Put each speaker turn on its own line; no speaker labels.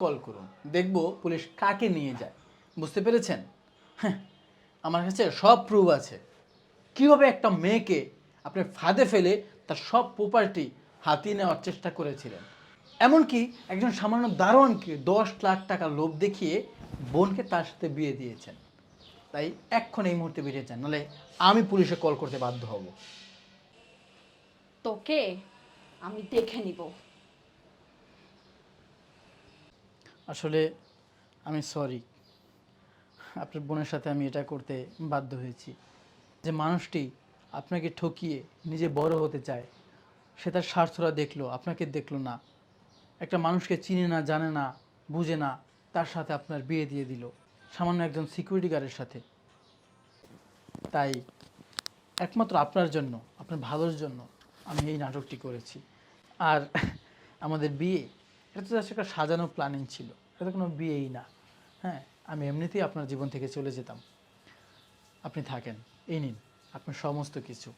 Call করুন, দেখব police কাকে নিয়ে যায়। বুঝতে পেরেছেন? হ্যাঁ, আমার কাছে সব প্রুফ আছে কিভাবে একটা মেয়েকে আপনি ফাঁদে ফেলে তার সব প্রপার্টি হাতিয়ে নেওয়ার চেষ্টা করেছিলেন। এমনকি একজন সামান্য দারোয়ানকে 10 লাখ টাকা লোভ দেখিয়ে বোনকে তার সাথে বিয়ে দিয়েছেন। তাই এক্ষণ এই মুহূর্তে বেরিয়ে যান, নাহলে আমি পুলিশে কল করতে বাধ্য হব।
তোকে আমি দেখে নিব।
আসলে আমি সরি, আপনার বোনের সাথে আমি এটা করতে বাধ্য হয়েছি। যে মানুষটি আপনাকে ঠকিয়ে নিজে বড় হতে চায়, সে তার স্বার্থরা দেখলো, আপনাকে দেখলো না। একটা মানুষকে চিনে না, জানে না, বুঝে না, তার সাথে আপনার বিয়ে দিয়ে দিল, সামান্য একজন সিকিউরিটি গার্ডের সাথে। তাই একমাত্র আপনার জন্য, আপনার ভালোর জন্য আমি এই নাটকটি করেছি। আর আমাদের বিয়ে, এটা তো জাস্ট একটা সাজানো প্ল্যানিং ছিল, এটা কোনো বিয়েই না। হ্যাঁ, আমি এমনিতেই আপনার জীবন থেকে চলে যেতাম। আপনি থাকেন, এই নিন আপনার সমস্ত কিছু।